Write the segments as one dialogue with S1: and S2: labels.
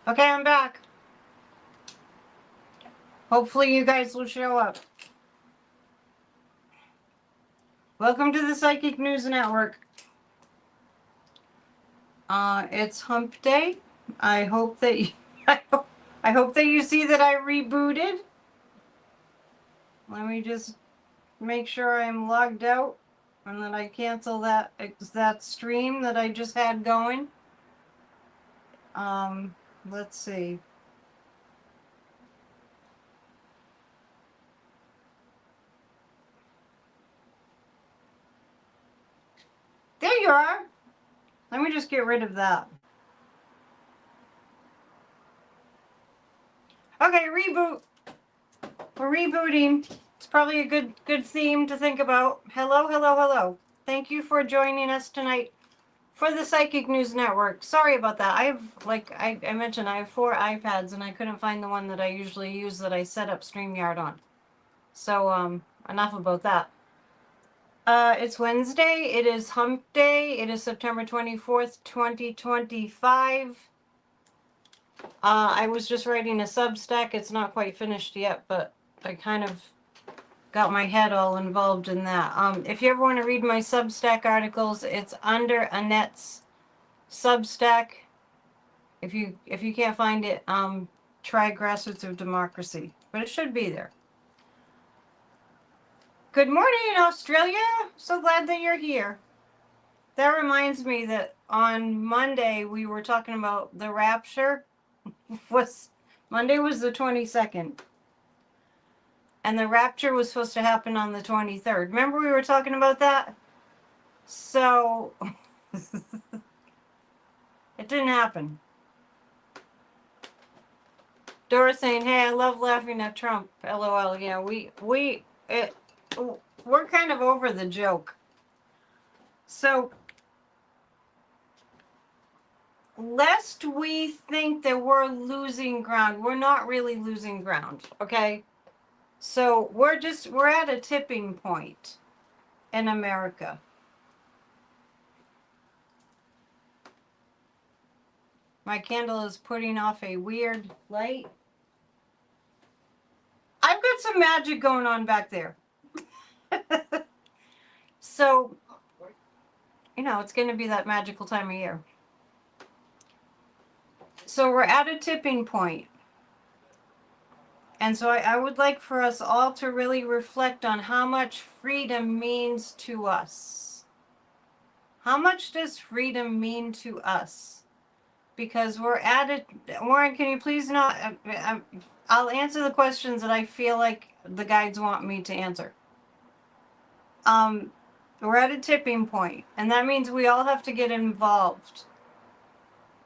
S1: Okay, I'm back. Hopefully you guys will show up. Welcome to the Psychic News Network. It's Hump Day. I hope that you, I hope that you see that I rebooted. Let me just make sure I'm logged out and that I cancel that stream that I just had going. Let's see. There you are. Let me just get rid of that. Okay, reboot. We're rebooting. It's probably a good theme to think about. Hello. Thank you for joining us tonight for the Psychic News Network. Sorry about that. I mentioned, I have 4 iPads and I couldn't find the one that I usually use that I set up StreamYard on. So, enough about that. It's Wednesday. It is Hump Day. It is September 24th, 2025. I was just writing a Substack. It's not quite finished yet, but I kind of got my head all involved in that. If you ever want to read my Substack articles, it's under Annette's Substack. If you can't find it, try Grassroots of Democracy, but it should be there. Good morning, Australia. So glad that you're here. That reminds me that on Monday we were talking about the rapture. Monday was the 22nd. And the rapture was supposed to happen on the 23rd. Remember we were talking about that? So, it didn't happen. Dora saying, hey, I love laughing at Trump. LOL. Yeah, we're kind of over the joke. So, lest we think that we're losing ground, we're not really losing ground, okay? So we're at a tipping point in America. My candle is putting off a weird light. I've got some magic going on back there. So, it's going to be that magical time of year. So we're at a tipping point. And so I would like for us all to really reflect on how much freedom means to us. How much does freedom mean to us? Because we're at it. Warren, can you please not? I'll answer the questions that I feel like the guides want me to answer. We're at a tipping point, and that means we all have to get involved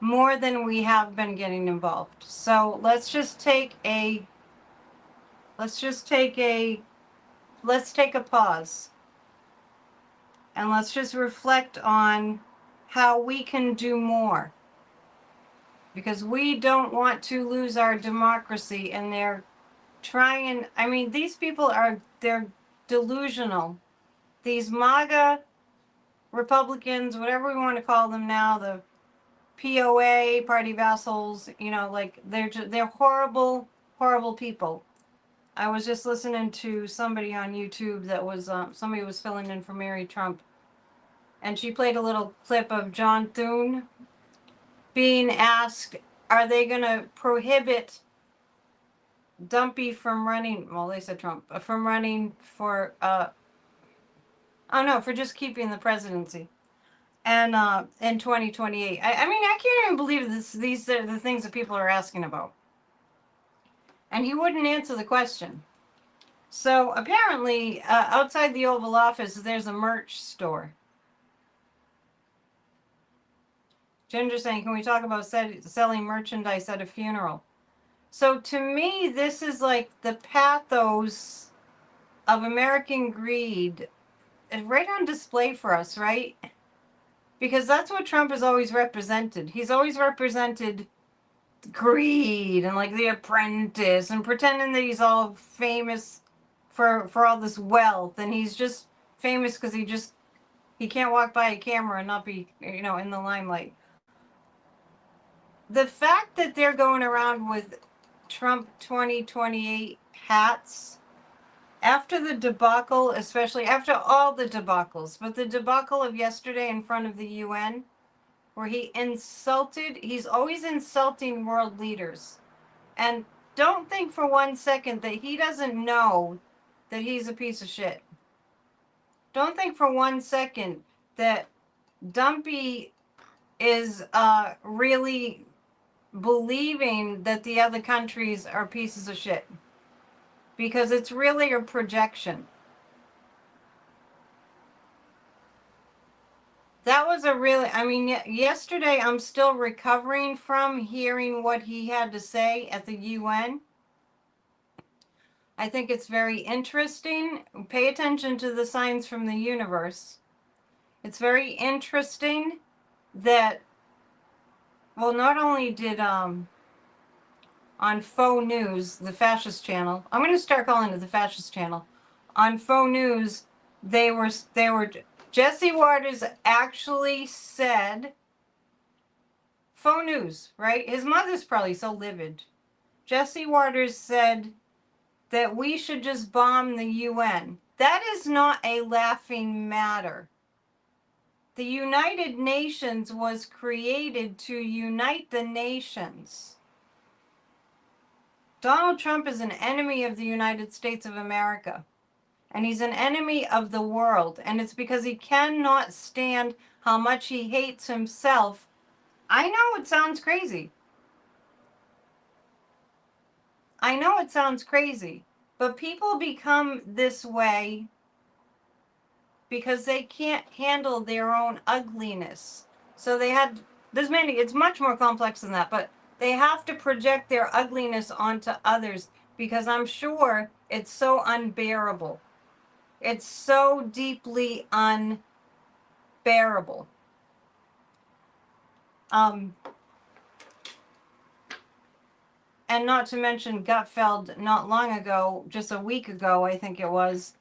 S1: more than we have been getting involved. So let's take a pause. And let's just reflect on how we can do more. Because we don't want to lose our democracy, and they're trying, these people they're delusional. These MAGA Republicans, whatever we want to call them now, the POA, party vassals, they're horrible, horrible people. I was just listening to somebody on YouTube that was, somebody was filling in for Mary Trump. And she played a little clip of John Thune being asked, are they going to prohibit Dumpy from running, well, they said Trump, from running for, for just keeping the presidency. And in 2028. I can't even believe these are the things that people are asking about. And he wouldn't answer the question. So apparently, outside the Oval Office, there's a merch store. Ginger saying, can we talk about selling merchandise at a funeral? So to me, this is like the pathos of American greed right on display for us, right? Because that's what Trump has always represented. He's always represented greed and like The Apprentice and pretending that he's all famous for all this wealth, and he's just famous because he can't walk by a camera and not be in the limelight. the fact that they're going around with Trump 2028 hats after the debacle, especially after all the debacles, but the debacle of yesterday in front of the UN, where he's always insulting world leaders. And don't think for one second that he doesn't know that he's a piece of shit. Don't think for one second that Dumpy is really believing that the other countries are pieces of shit. Because it's really a projection. That was a really, I mean, yesterday I'm still recovering from hearing what he had to say at the UN. I think it's very interesting. Pay attention to the signs from the universe. It's very interesting that, well, not only did on Faux News, the fascist channel, I'm going to start calling it the fascist channel. On Faux News, they were Jesse Waters actually said, Faux News, right? His mother's probably so livid. Jesse Waters said that we should just bomb the UN. That is not a laughing matter. The United Nations was created to unite the nations. Donald Trump is an enemy of the United States of America. And he's an enemy of the world. And it's because he cannot stand how much he hates himself. I know it sounds crazy. I know it sounds crazy. But people become this way because they can't handle their own ugliness. So they had, it's much more complex than that, but they have to project their ugliness onto others because I'm sure it's so unbearable. It's so deeply unbearable. And not to mention Gutfeld not long ago, just a week ago, I think it was,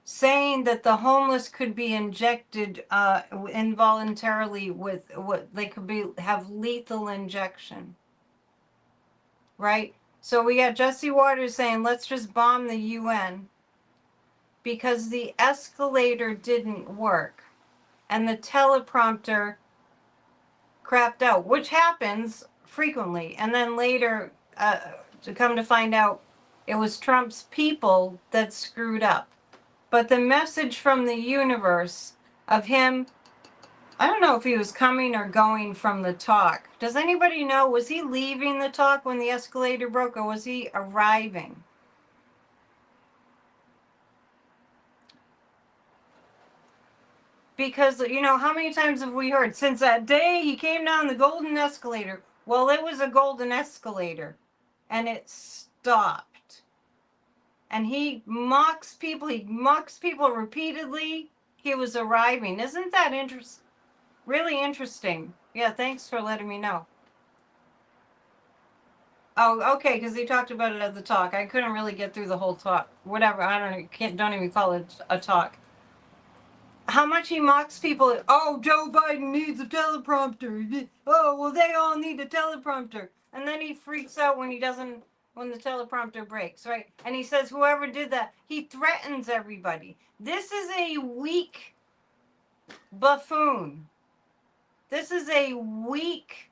S1: saying that the homeless could be injected involuntarily with what they could have lethal injection. Right? So we got Jesse Waters saying, let's just bomb the UN because the escalator didn't work and the teleprompter crapped out, which happens frequently. And then later, to come to find out, it was Trump's people that screwed up. But the message from the universe of him, I don't know if he was coming or going from the talk. Does anybody know, was he leaving the talk when the escalator broke or was he arriving? Because, you know, how many times have we heard, since that day he came down the golden escalator? Well, it was a golden escalator and it stopped. And he mocks people repeatedly. He was arriving. Isn't that interesting? Really interesting. Yeah, thanks for letting me know. Oh, okay, because he talked about it at the talk. I couldn't really get through the whole talk. Whatever, I don't even call it a talk. How much he mocks people. Oh, Joe Biden needs a teleprompter. Oh, well, they all need a teleprompter. And then he freaks out when the teleprompter breaks, right? And he says, whoever did that, he threatens everybody. This is a weak buffoon. This is a weak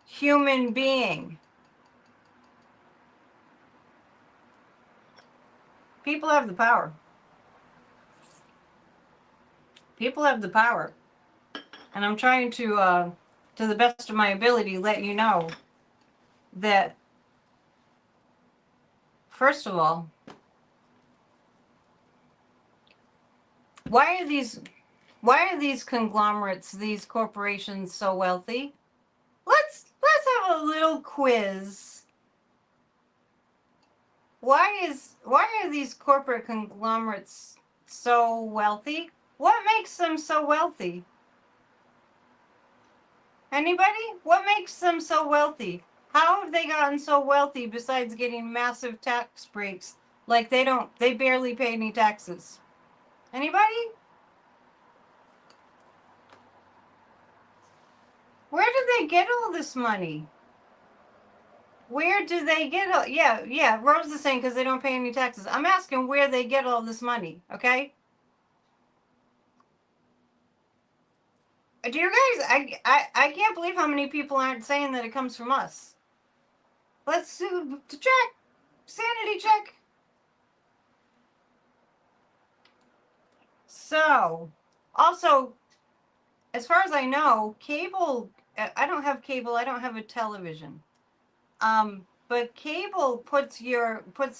S1: human being. People have the power. People have the power. And I'm trying to the best of my ability, let you know that, first of all, why are these conglomerates, these corporations so wealthy? Let's have a little quiz. Why are these corporate conglomerates so wealthy? What makes them so wealthy? Anybody? What makes them so wealthy? How have they gotten so wealthy besides getting massive tax breaks? Like they barely pay any taxes. Anybody? get all this money? Where do they get all, yeah, Rose is saying because they don't pay any taxes. I'm asking where they get all this money, okay? Do you guys, I can't believe how many people aren't saying that it comes from us. Let's check, sanity check. So, also, as far as I know, cable, I don't have cable, I don't have a television. But cable puts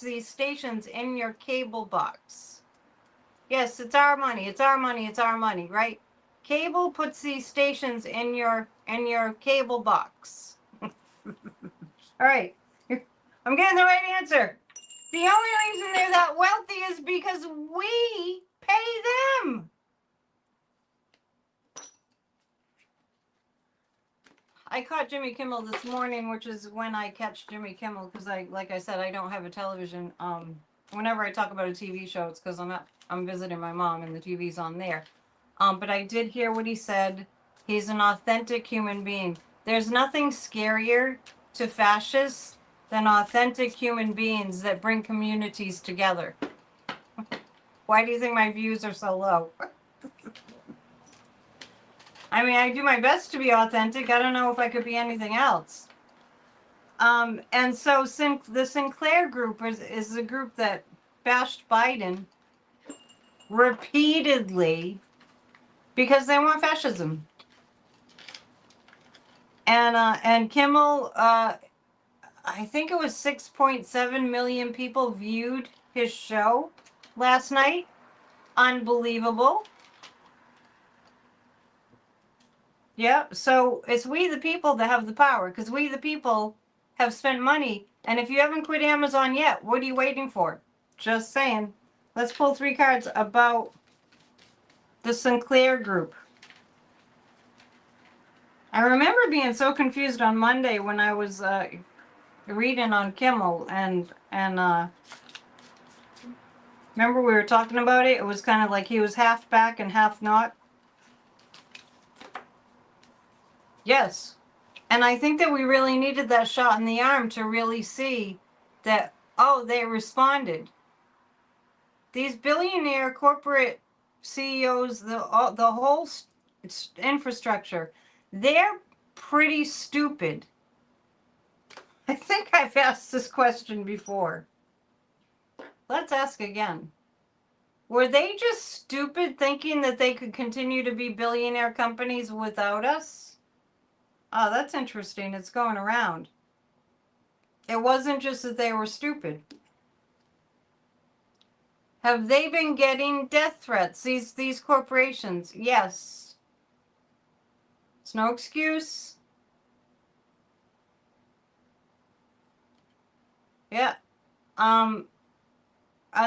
S1: these stations in your cable box. Yes, it's our money, it's our money, it's our money, right? Cable puts these stations in your cable box. All right, I'm getting the right answer. The only reason they're that wealthy is because we pay them. I caught Jimmy Kimmel this morning, which is when I catch Jimmy Kimmel, because like I said, I don't have a television. Whenever I talk about a TV show, it's because I'm visiting my mom and the TV's on there. But I did hear what he said. He's an authentic human being. There's nothing scarier to fascists than authentic human beings that bring communities together. Why do you think my views are so low? I mean, I do my best to be authentic. I don't know if I could be anything else. And so the Sinclair group is the group that bashed Biden repeatedly because they want fascism. And Kimmel, I think it was 6.7 million people viewed his show last night. Unbelievable. Yeah, so it's we the people that have the power, because we the people have spent money. And if you haven't quit Amazon yet, what are you waiting for? Just saying. Let's pull 3 cards about the Sinclair group. I remember being so confused on Monday when I was reading on Kimmel and remember we were talking about it? It was kind of like he was half back and half not. Yes. And I think that we really needed that shot in the arm to really see that, oh, they responded. These billionaire corporate CEOs, the whole infrastructure, they're pretty stupid. I think I've asked this question before. Let's ask again. Were they just stupid thinking that they could continue to be billionaire companies without us? Oh, that's interesting. It's going around. It wasn't just that they were stupid. Have they been getting death threats, these corporations? Yes. It's no excuse. Yeah. Are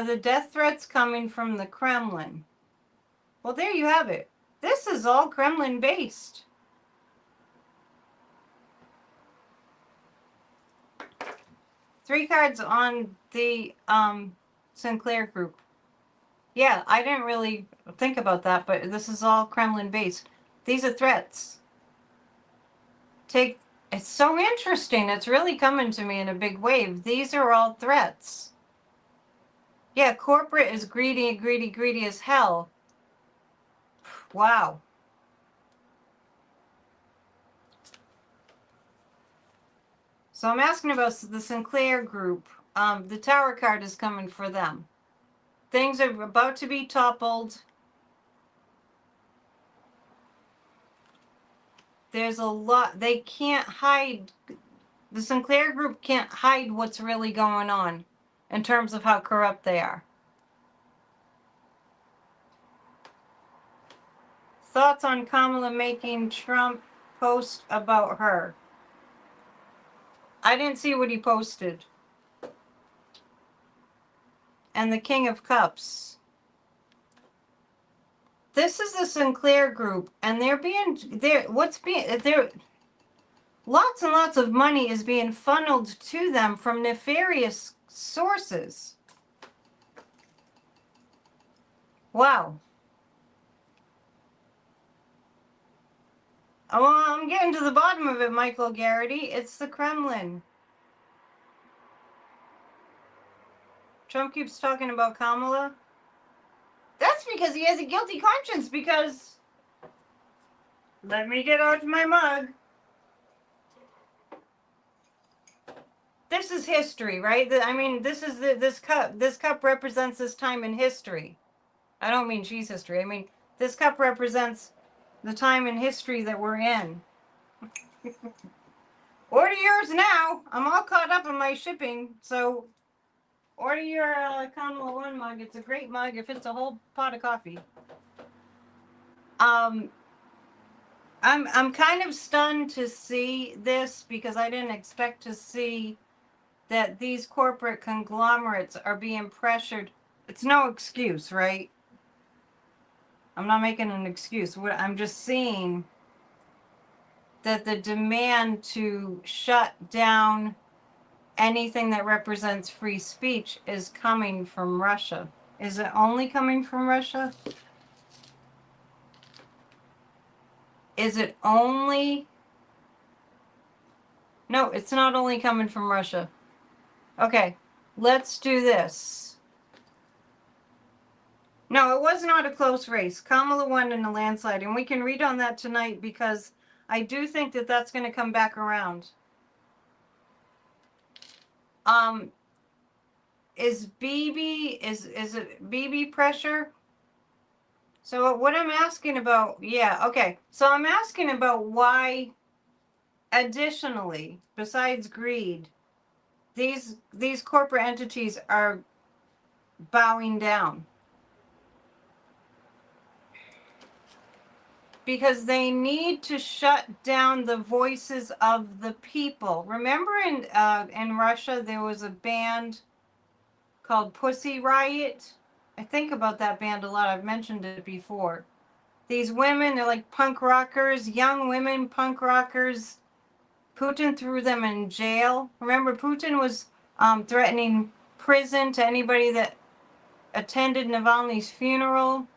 S1: the death threats coming from the Kremlin? Well, there you have it. This is all Kremlin based. Three cards on the Sinclair group. Yeah, I didn't really think about that, but this is all Kremlin based. These are threats. It's so interesting. It's really coming to me in a big wave. These are all threats. Yeah, corporate is greedy, greedy, greedy as hell. Wow. So I'm asking about the Sinclair group. The Tower card is coming for them. Things are about to be toppled. There's a lot. They can't hide. The Sinclair group can't hide what's really going on in terms of how corrupt they are. Thoughts on Kamala making Trump post about her? I didn't see what he posted. And the King of Cups. This is the Sinclair group, and lots and lots of money is being funneled to them from nefarious sources. Wow. Oh, I'm getting to the bottom of it, Michael Garrity. It's the Kremlin. Trump keeps talking about Kamala. That's because he has a guilty conscience, because... Let me get out my mug. This is history, right? I mean, this is this cup. This cup represents this time in history. I don't mean cheese history. I mean, this cup represents the time in history that we're in. Order yours now. I'm all caught up on my shipping, so order your Kamala One mug. It's a great mug. It fits a whole pot of coffee. I'm kind of stunned to see this, because I didn't expect to see that these corporate conglomerates are being pressured. It's no excuse, right? I'm not making an excuse. I'm just seeing that the demand to shut down anything that represents free speech is coming from Russia. Is it only coming from Russia? Is it only... No, it's not only coming from Russia. Okay, let's do this. No, it was not a close race. Kamala won in a landslide, and we can read on that tonight, because I do think that that's going to come back around. Is it BB pressure? So what I'm asking about, yeah, okay. So I'm asking about why, additionally, besides greed, these corporate entities are bowing down. Because they need to shut down the voices of the people. Remember in Russia there was a band called Pussy Riot? I think about that band a lot. I've mentioned it before. These women, they're like punk rockers, young women punk rockers. Putin threw them in jail. Remember, Putin was threatening prison to anybody that attended Navalny's funeral.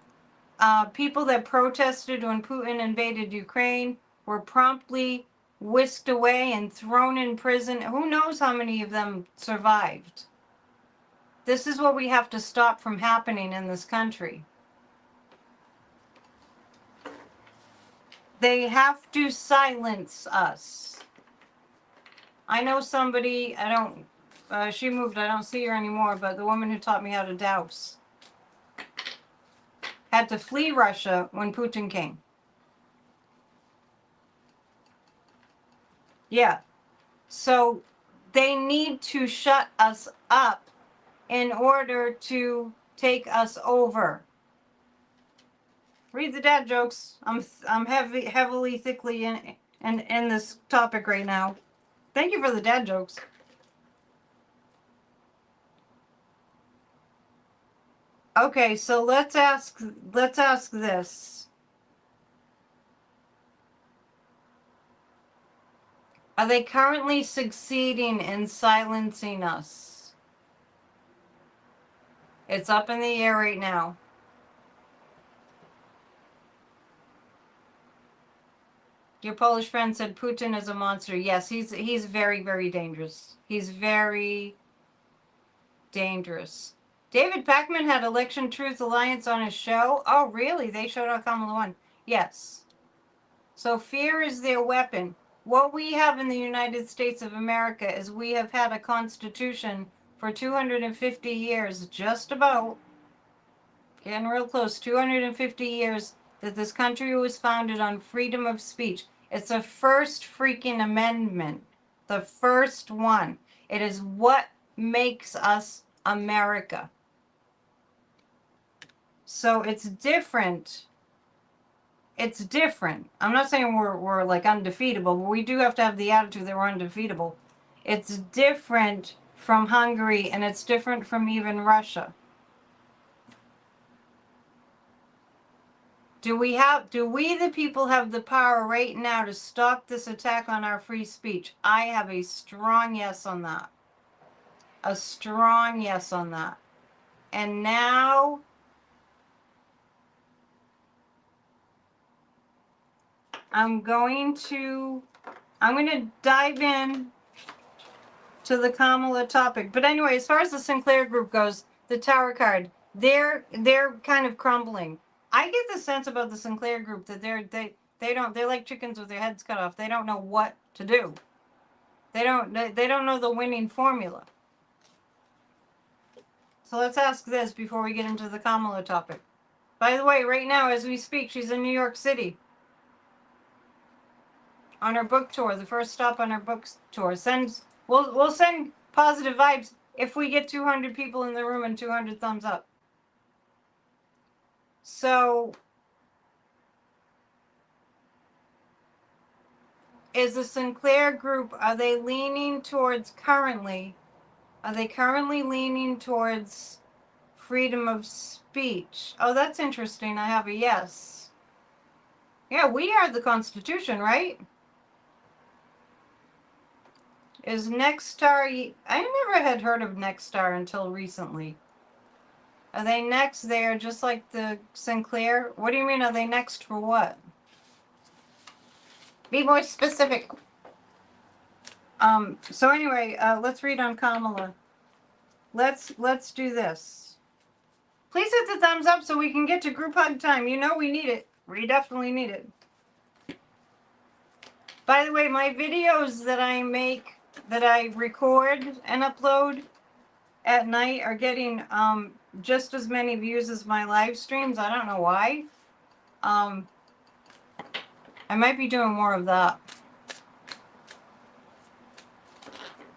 S1: People that protested when Putin invaded Ukraine were promptly whisked away and thrown in prison. Who knows how many of them survived? This is what we have to stop from happening in this country. They have to silence us. I know somebody, she moved, I don't see her anymore, but the woman who taught me how to douse had to flee Russia when Putin came. Yeah. So they need to shut us up in order to take us over. Read the dad jokes. I'm heavily, thickly in this topic right now. Thank you for the dad jokes. Okay, so let's ask this. Are they currently succeeding in silencing us? It's up in the air right now. Your Polish friend said Putin is a monster. Yes, he's very, very dangerous. He's very dangerous. David Pakman had Election Truth Alliance on his show. Oh, really? They showed how Kamala won. Yes. So fear is their weapon. What we have in the United States of America is we have had a constitution for 250 years, just about, getting real close, 250 years that this country was founded on freedom of speech. It's the first freaking amendment, the first one. It is what makes us America. So it's different. It's different. I'm not saying we're like undefeatable, but we do have to have the attitude that we're undefeatable. It's different from Hungary, and it's different from even Russia. Do we the people have the power right now to stop this attack on our free speech? I have a strong yes on that. A strong yes on that. And now I'm going to dive in to the Kamala topic. But anyway, as far as the Sinclair group goes, the Tower card, they're kind of crumbling. I get the sense about the Sinclair group that they're like chickens with their heads cut off. They don't know what to do. They don't know the winning formula. So let's ask this before we get into the Kamala topic. By the way, right now as we speak, she's in New York City on her book tour, the first stop on her book tour. We'll send positive vibes if we get 200 people in the room and 200 thumbs up. So is the Sinclair group, are they currently leaning towards freedom of speech? Oh, that's interesting. I have a yes. Yeah, we are the Constitution, right? Is Nexstar, I never had heard of Nexstar until recently. Are they next there just like the Sinclair? What do you mean, are they next for what? Be more specific. So anyway, let's read on Kamala. Let's do this. Please hit the thumbs up so we can get to group hug time. You know we need it. We definitely need it. By the way, my videos that I make, that I record and upload at night are getting just as many views as my live streams. I don't know why. I might be doing more of that.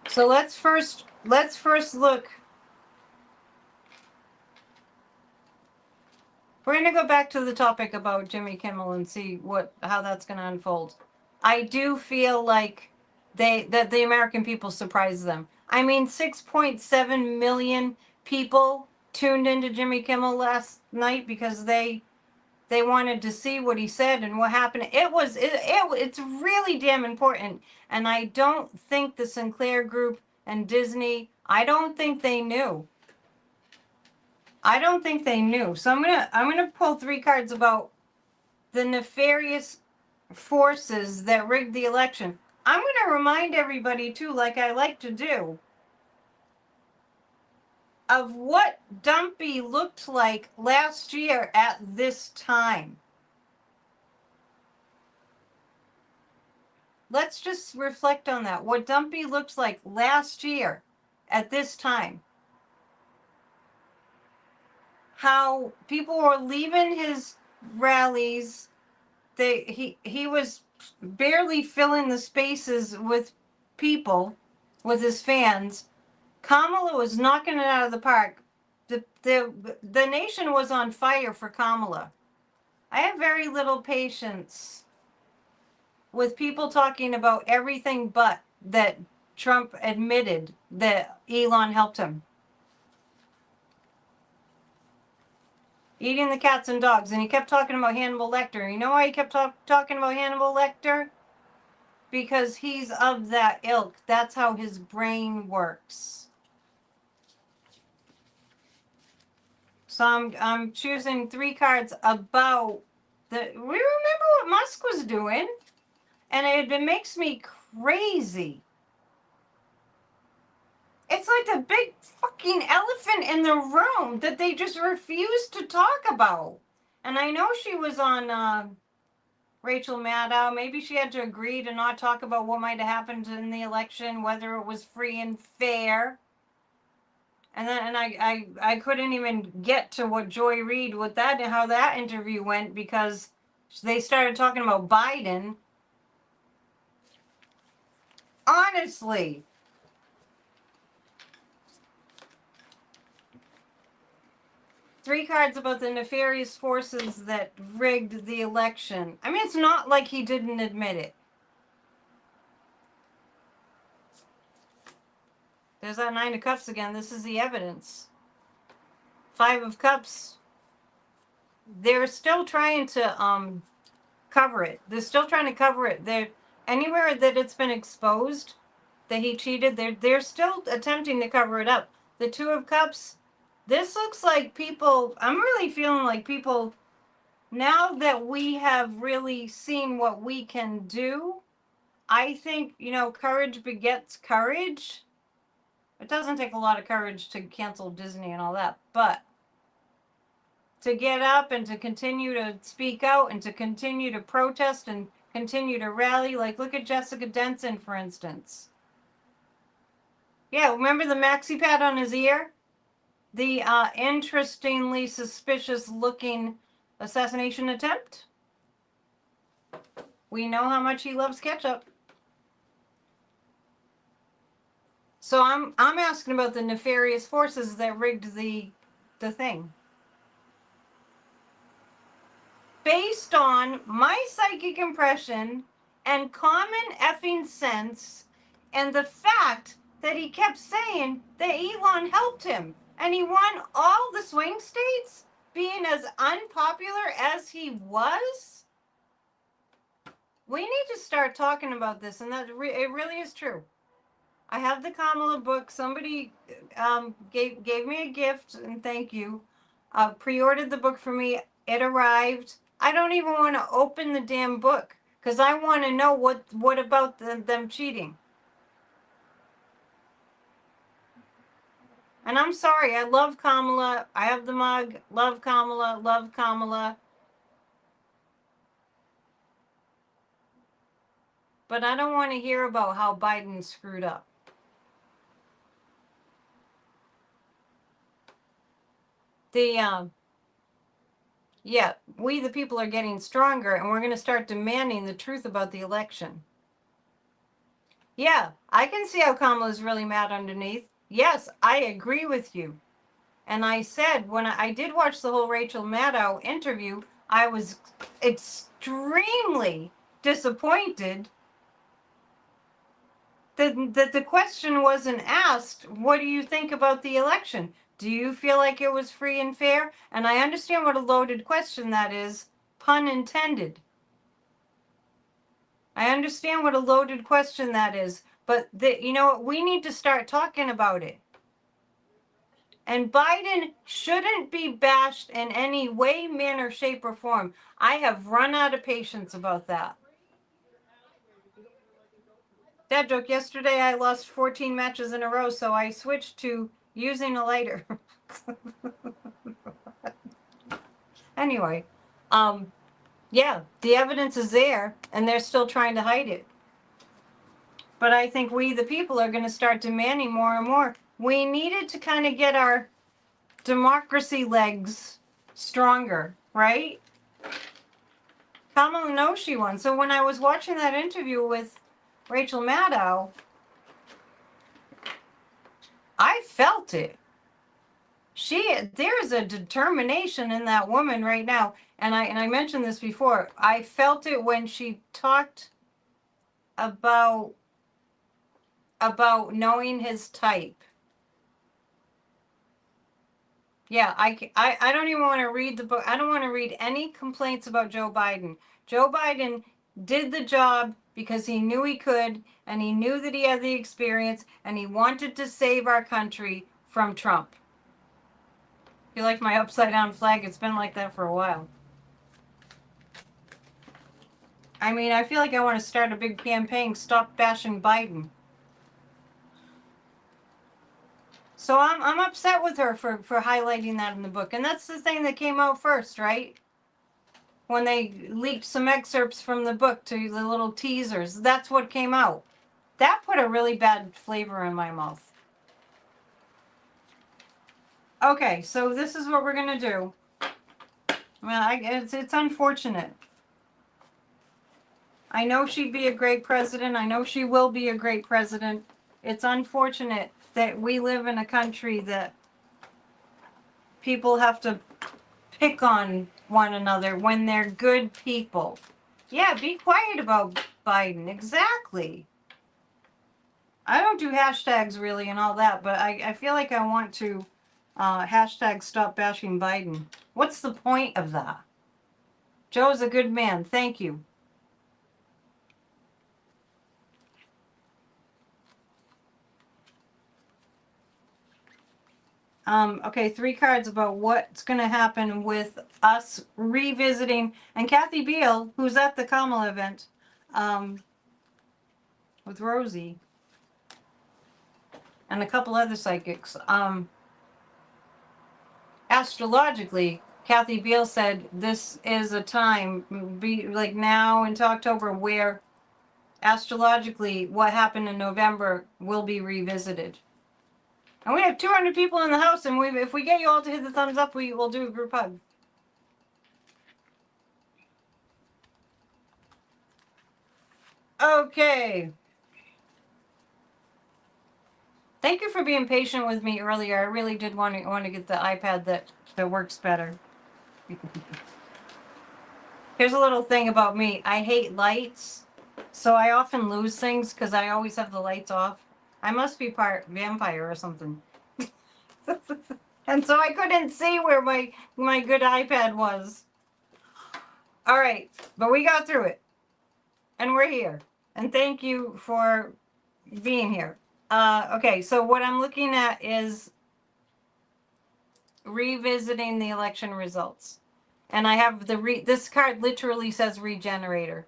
S1: So let's first look. We're going to go back to the topic about Jimmy Kimmel and see how that's going to unfold. I do feel like that the American people surprised them. I mean, 6.7 million people tuned into Jimmy Kimmel last night because they wanted to see what he said and what happened. It's really damn important. And I don't think the Sinclair group and Disney, I don't think they knew. I don't think they knew. So I'm gonna pull 3 cards about the nefarious forces that rigged the election. I'm gonna remind everybody too, like I like to do, of what Dumpy looked like last year at this time. Let's just reflect on that. What Dumpy looked like last year at this time. How people were leaving his rallies. He was barely filling the spaces with people, with his fans. Kamala was knocking it out of the park. The nation was on fire for Kamala. I have very little patience with people talking about everything but that Trump admitted that Elon helped him. Eating the cats and dogs. And he kept talking about Hannibal Lecter. You know why he kept talking about Hannibal Lecter? Because he's of that ilk. That's how his brain works. So I'm choosing 3 cards about we remember what Musk was doing. And it makes me crazy. It's like the big fucking elephant in the room that they just refuse to talk about. And I know she was on Rachel Maddow. Maybe she had to agree to not talk about what might have happened in the election, whether it was free and fair. And I couldn't even get to what Joy Reid with that, how that interview went, because they started talking about Biden. Honestly. Three cards about the nefarious forces that rigged the election. I mean, it's not like he didn't admit it. There's that 9 of Cups again. This is the evidence. 5 of Cups. They're still trying to cover it. They're still trying to cover it. They're anywhere that it's been exposed that he cheated, they're still attempting to cover it up. The 2 of Cups. This looks like people, I'm really feeling like people now that we have really seen what we can do, I think, courage begets courage. It doesn't take a lot of courage to cancel Disney and all that, but to get up and to continue to speak out and to continue to protest and continue to rally, like look at Jessica Denson, for instance. Yeah, remember the maxi pad on his ear? The interestingly suspicious looking assassination attempt? We know how much he loves ketchup. So I'm asking about the nefarious forces that rigged the thing. Based on my psychic impression and common effing sense and the fact that he kept saying that Elon helped him and he won all the swing states being as unpopular as he was. We need to start talking about this, and that it really is true. I have the Kamala book. Somebody gave me a gift, and thank you. Pre-ordered the book for me. It arrived. I don't even want to open the damn book because I want to know what about them cheating. And I'm sorry, I love Kamala. I have the mug. Love Kamala. Love Kamala. But I don't want to hear about how Biden screwed up. Yeah, we the people are getting stronger, and we're going to start demanding the truth about the election. Yeah, I can see how Kamala's really mad underneath. Yes, I agree with you. And I said, when I did watch the whole Rachel Maddow interview, I was extremely disappointed that the question wasn't asked, what do you think about the election? Do you feel like it was free and fair? And I understand what a loaded question that is, pun intended. I understand what a loaded question that is, but we need to start talking about it. And Biden shouldn't be bashed in any way, manner, shape, or form. I have run out of patience about that. Dad joke, yesterday I lost 14 matches in a row, so I switched to using a lighter. Anyway, yeah, the evidence is there, and they're still trying to hide it. But I think we, the people, are going to start demanding more and more. We needed to kind of get our democracy legs stronger, right? Kamala knows she won. So when I was watching that interview with Rachel Maddow, I felt it. There's a determination in that woman right now. And I mentioned this before. I felt it when she talked about knowing his type. Yeah, I don't even want to read the book. I don't want to read any complaints about Joe Biden. Joe Biden did the job because he knew he could, and he knew that he had the experience, and he wanted to save our country from Trump. You like my upside down flag? It's been like that for a while. I mean, I feel like I want to start a big campaign, stop bashing Biden. So I'm upset with her for highlighting that in the book. And that's the thing that came out first, right? When they leaked some excerpts from the book to the little teasers, that's what came out. That put a really bad flavor in my mouth. Okay, so this is what we're going to do. Well, it's unfortunate. I know she'd be a great president. I know she will be a great president. It's unfortunate that we live in a country that people have to pick on one another when they're good people. Yeah, be quiet about Biden. Exactly. I don't do hashtags really and all that, but I feel like I want to hashtag stop bashing Biden. What's the point of that? Joe's a good man. Thank you. Okay, 3 cards about what's going to happen with us revisiting. And Kathy Beale, who's at the Kamala event with Rosie and a couple other psychics. Astrologically, Kathy Beale said this is a time, be like now into October, where astrologically what happened in November will be revisited. And we have 200 people in the house, and if we get you all to hit the thumbs up, we will do a group hug. Okay. Thank you for being patient with me earlier. I really did want to get the iPad that works better. Here's a little thing about me. I hate lights, so I often lose things because I always have the lights off. I must be part vampire or something. And so I couldn't see where my good iPad was. All right, but we got through it. And we're here. And thank you for being here. Okay, so what I'm looking at is revisiting the election results. And I have this card literally says regenerator.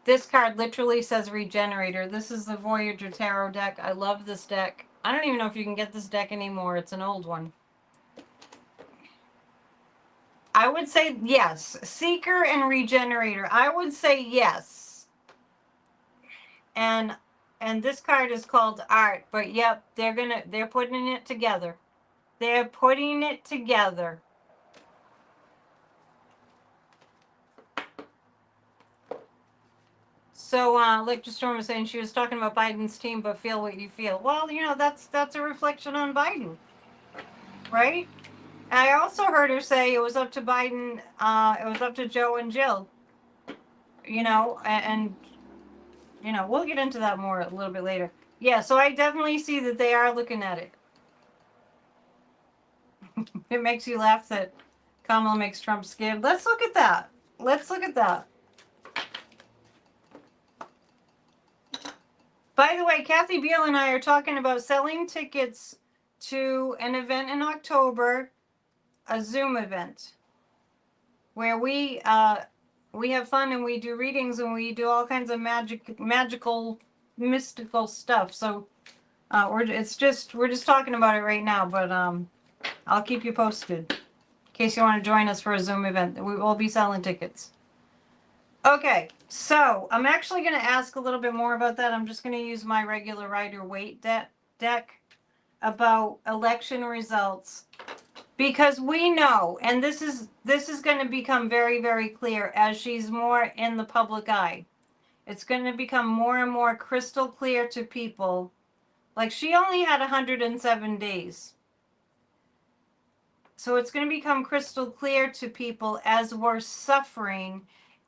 S1: This card literally says regenerator. This is the Voyager Tarot deck. I love this deck. I don't even know if you can get this deck anymore. It's an old one. I would say yes. Seeker and regenerator. I would say yes. And this card is called art, but yep, they're putting it together. They're putting it together. So, like Storm was saying, she was talking about Biden's team, but feel what you feel. Well, you know, that's a reflection on Biden, right? I also heard her say it was up to Biden, it was up to Joe and Jill, you know, and you know, we'll get into that more a little bit later. Yeah, so I definitely see that they are looking at it. It makes you laugh that Kamala makes Trump scared. Let's look at that. Let's look at that. By the way, Kathy Beale and I are talking about selling tickets to an event in October, a Zoom event, where we have fun and we do readings and we do all kinds of magical, mystical stuff. So we're just talking about it right now, but I'll keep you posted in case you want to join us for a Zoom event. We will be selling tickets. Okay, so I'm actually going to ask a little bit more about that. I'm just going to use my regular Rider-Waite deck about election results, because we know, and this is going to become very, very clear as she's more in the public eye. It's going to become more and more crystal clear to people. Like, she only had 107 days. So it's going to become crystal clear to people as we're suffering,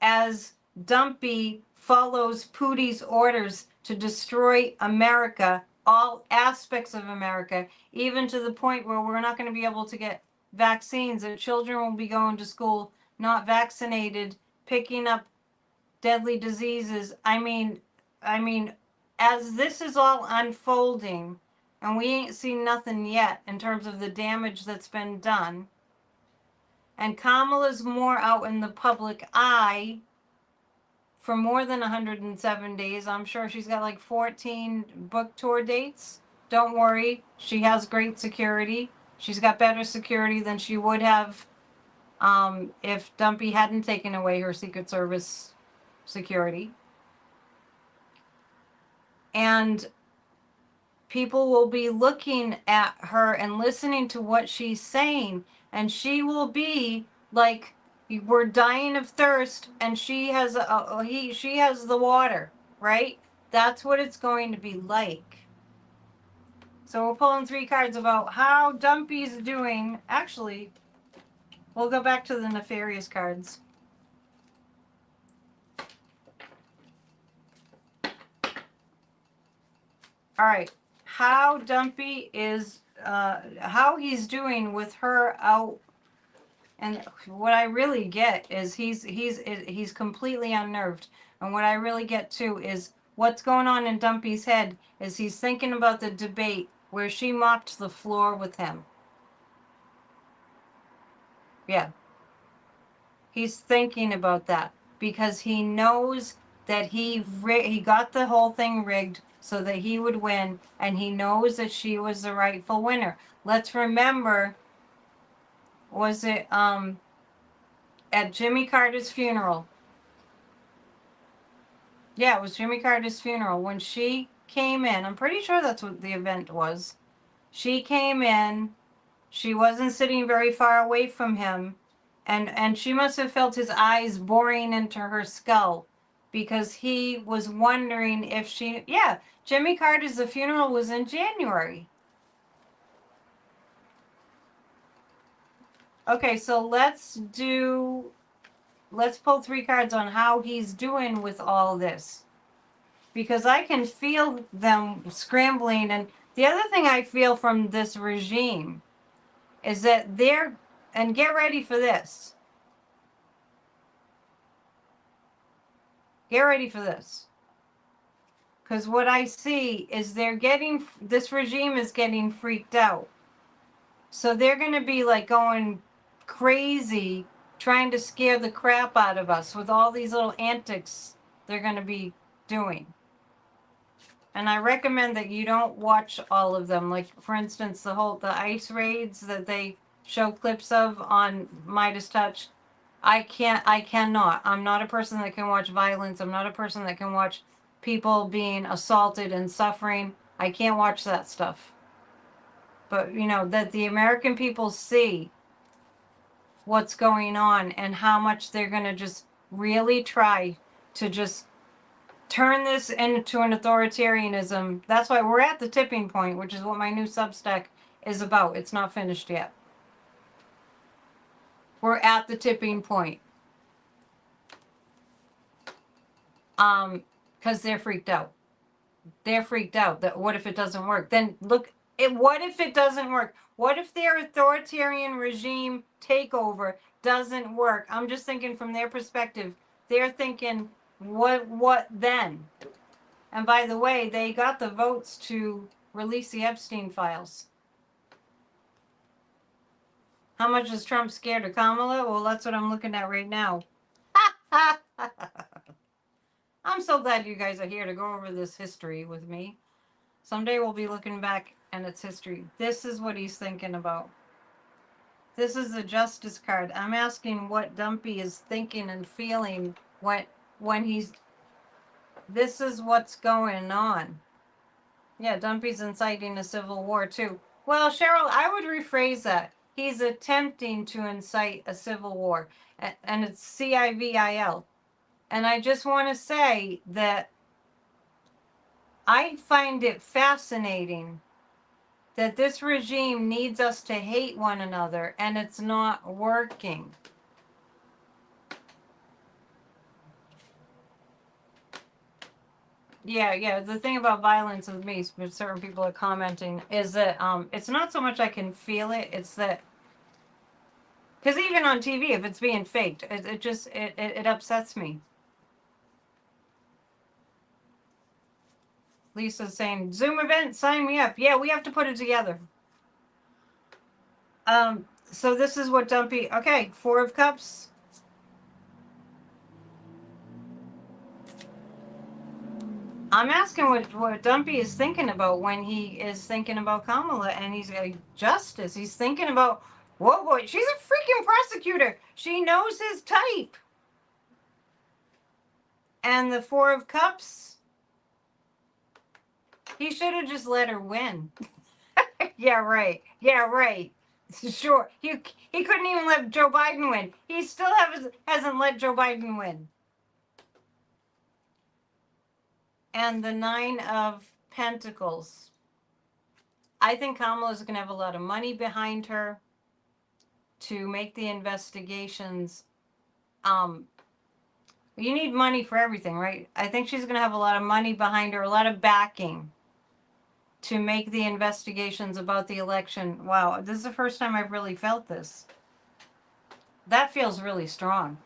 S1: as Dumpy follows Pootie's orders to destroy America, all aspects of America, even to the point where we're not going to be able to get vaccines. That children will be going to school not vaccinated, picking up deadly diseases. I mean, as this is all unfolding, and we ain't seen nothing yet in terms of the damage that's been done, and Kamala's more out in the public eye for more than 107 days. I'm sure she's got like 14 book tour dates. Don't worry, she has great security. She's got better security than she would have if Dumpy hadn't taken away her Secret Service security. And people will be looking at her and listening to what she's saying, and she will be like, we're dying of thirst, and she has she has the water, right? That's what it's going to be like. So we're pulling 3 cards about how Dumpy's doing. Actually, we'll go back to the nefarious cards. All right, how Dumpy is, how he's doing with her out. And what I really get is he's completely unnerved. And what I really get too is what's going on in Dumpy's head is he's thinking about the debate where she mopped the floor with him. Yeah. He's thinking about that because he knows that he got the whole thing rigged so that he would win, and he knows that she was the rightful winner. Let's remember, was it at Jimmy Carter's funeral? Yeah, it was Jimmy Carter's funeral when she came in. I'm pretty sure that's what the event was. She came in. She wasn't sitting very far away from him, and she must have felt his eyes boring into her skull because he was wondering if she, yeah, Jimmy Carter's, the funeral was in January. Okay, so let's pull 3 cards on how he's doing with all this, because I can feel them scrambling. And the other thing I feel from this regime is that and get ready for this. Get ready for this. Because what I see is this regime is getting freaked out. So they're going to be like going crazy, trying to scare the crap out of us with all these little antics they're going to be doing. And I recommend that you don't watch all of them. Like, for instance, the ICE raids that they show clips of on Midas Touch. I cannot. I'm not a person that can watch violence. I'm not a person that can watch people being assaulted and suffering. I can't watch that stuff. But, that the American people see what's going on and how much they're going to just really try to just turn this into an authoritarianism. That's why we're at the tipping point, which is what my new Substack is about. It's not finished yet. We're at the tipping point. Because they're freaked out. They're freaked out that what if it doesn't work? Then look, what if it doesn't work? What if their authoritarian regime takeover doesn't work? I'm just thinking from their perspective. They're thinking, what then? And by the way, they got the votes to release the Epstein files. How much is Trump scared of Kamala? Well, that's what I'm looking at right now. I'm so glad you guys are here to go over this history with me. Someday we'll be looking back and it's history. This is what he's thinking about. This is the Justice card. I'm asking what Dumpy is thinking and feeling when he's... This is what's going on. Yeah, Dumpy's inciting a civil war too. Well, Cheryl, I would rephrase that. He's attempting to incite a civil war. And it's CIVIL. And I just want to say that I find it fascinating that this regime needs us to hate one another, and it's not working. Yeah. The thing about violence with me, certain people are commenting, is that it's not so much I can feel it, it's that, because even on TV, if it's being faked, it upsets me. Lisa's saying, Zoom event, sign me up. Yeah, we have to put it together. So this is what Dumpy... Okay, 4 of Cups. I'm asking what Dumpy is thinking about when he is thinking about Kamala, and he's like, justice. He's thinking about, whoa, boy, she's a freaking prosecutor. She knows his type. And the 4 of Cups, he should have just let her win. Yeah, right. Sure. He couldn't even let Joe Biden win. He still hasn't let Joe Biden win. And the 9 of Pentacles. I think Kamala's going to have a lot of money behind her to make the investigations. You need money for everything, right? I think she's going to have a lot of money behind her, a lot of backing to make the investigations about the election. Wow, this is the first time I've really felt this. That feels really strong.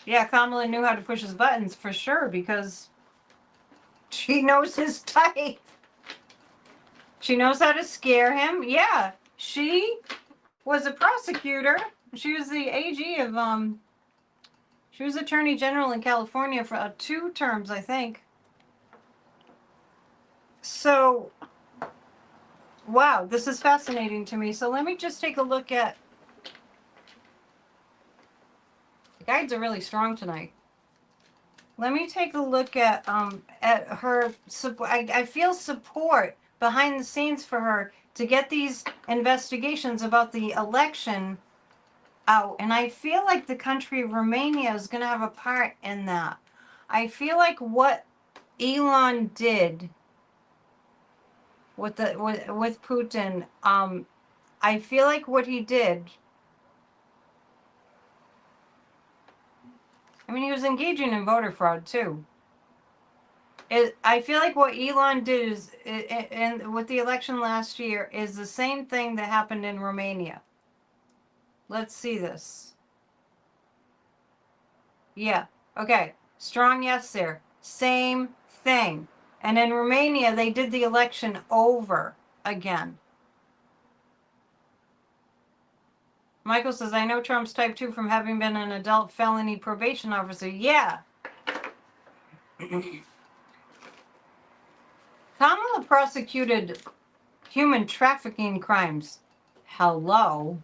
S1: Yeah, Kamala knew how to push his buttons for sure because she knows his type. She knows how to scare him. Yeah, she was a prosecutor. She was the AG of she was Attorney General in California for 2 terms, I think. So, wow, this is fascinating to me. So let me just take a look at. The guides are really strong tonight. Let me take a look at her. I feel support behind the scenes for her to get these investigations about the election out, and I feel like the country of Romania is going to have a part in that. I feel like what Elon did with Putin, I feel like what he did. I mean, he was engaging in voter fraud too. I feel like what Elon did is, and with the election last year, is the same thing that happened in Romania. Let's see this. Yeah. Okay. Strong yes there. Same thing. And in Romania, they did the election over again. Michael says, I know Trump's type 2 from having been an adult felony probation officer. Yeah. Kamala prosecuted human trafficking crimes. Hello.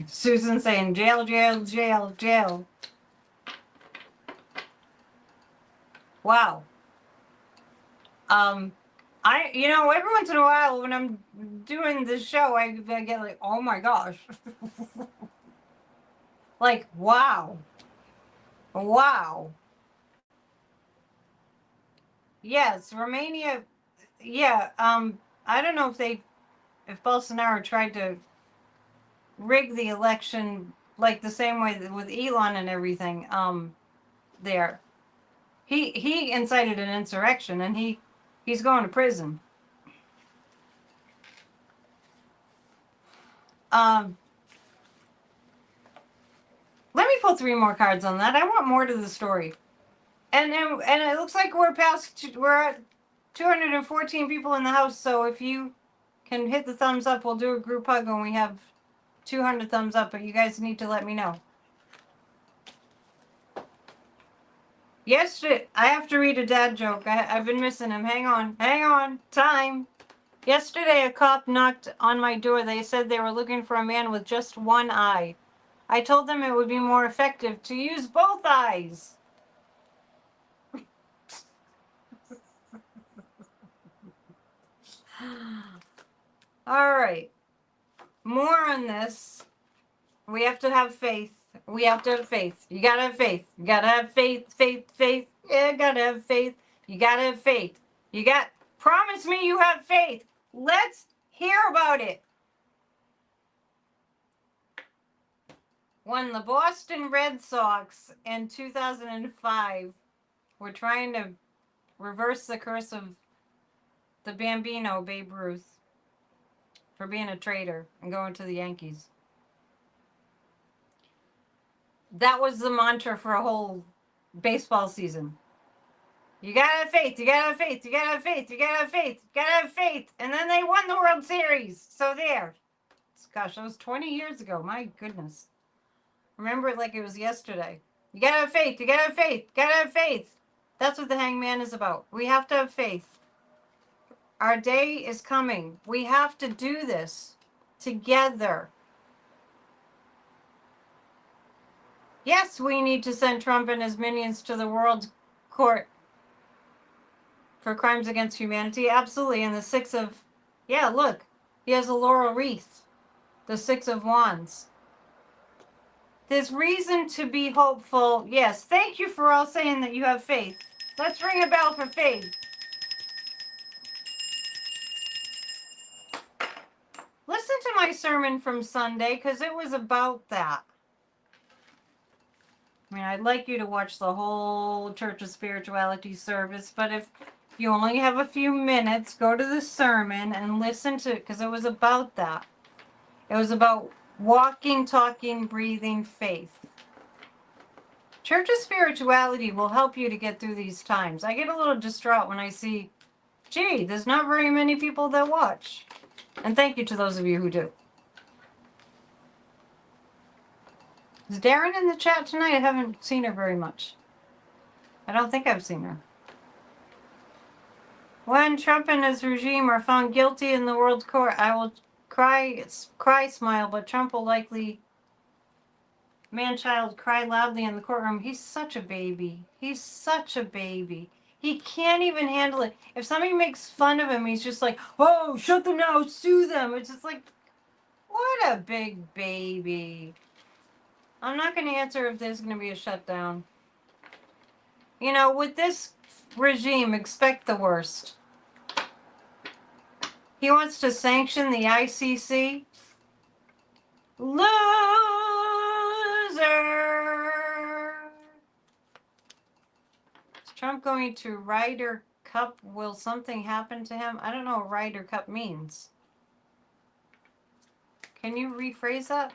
S1: Susan saying, jail, jail, jail, jail. Wow. Every once in a while when I'm doing this show, I get like, oh my gosh. Like, wow. Wow. Yes, Romania. Yeah. I don't know if Bolsonaro tried to rig the election like the same way with Elon and everything. There. He incited an insurrection, and he's going to prison. Let me pull 3 more cards on that. I want more to the story. And it looks like we're at 214 people in the house. So if you can hit the thumbs up, we'll do a group hug when we have 200 thumbs up. But you guys need to let me know. Yesterday, I have to read a dad joke. I've been missing him. Hang on. Time. Yesterday, a cop knocked on my door. They said they were looking for a man with just one eye. I told them it would be more effective to use both eyes. All right. More on this. We have to have faith. We have to have faith. You gotta have faith. You gotta have faith, faith. Yeah, gotta have faith. You gotta have faith. Promise me you have faith. Let's hear about it. When the Boston Red Sox in 2005 were trying to reverse the curse of the Bambino, Babe Ruth, for being a traitor and going to the Yankees. That was the mantra for a whole baseball season. You gotta have faith, you gotta have faith, you gotta have faith, you gotta have faith, you gotta have faith. And then they won the World Series. So there. Gosh, that was 20 years ago. My goodness. Remember it like it was yesterday. You gotta have faith, you gotta have faith, you gotta have faith. That's what the hangman is about. We have to have faith. Our day is coming. We have to do this together. Yes, we need to send Trump and his minions to the World Court for crimes against humanity. Absolutely. And the 6 of, yeah, look, he has a laurel wreath. The 6 of Wands. There's reason to be hopeful. Yes, thank you for all saying that you have faith. Let's ring a bell for faith. Listen to my sermon from Sunday, because it was about that. I mean, I'd like you to watch the whole Church of Spirituality service, but if you only have a few minutes, go to the sermon and listen to it, because it was about that. It was about walking, talking, breathing faith. Church of Spirituality will help you to get through these times. I get a little distraught when I see Gee, there's not very many people that watch. And thank you to those of you who do. Is Darren in the chat tonight? I haven't seen her very much. I don't think I've seen her. When Trump and his regime are found guilty in the world's court, I will cry, smile, but Trump will likely, man-child, cry loudly in the courtroom. He's such a baby. He's such a baby. He can't even handle it. If somebody makes fun of him, he's just like, oh, shut them now, sue them. It's just like, what a big baby. I'm not going to answer if there's going to be a shutdown. You know, with this regime, expect the worst. He wants to sanction the ICC. Loser! Is Trump going to Ryder Cup? Will something happen to him? I don't know what Ryder Cup means. Can you rephrase that?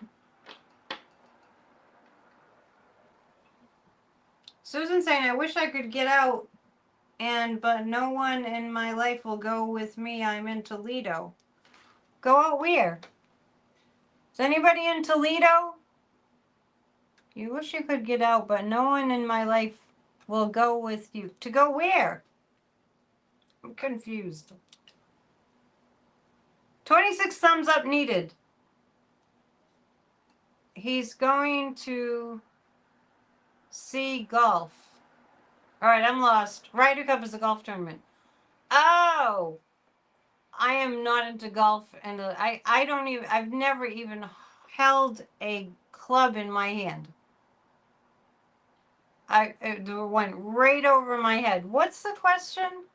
S1: Susan saying, I wish I could get out, but no one in my life will go with me. I'm in Toledo. Go out where? Is anybody in Toledo? You wish you could get out, but no one in my life will go with you. To go where? I'm confused. 26 thumbs up needed. He's going to see golf. All right, I'm lost. Ryder Cup is a golf tournament. Oh, I am not into golf, and I don't even. I've never even held a club in my hand. It went right over my head. What's the question?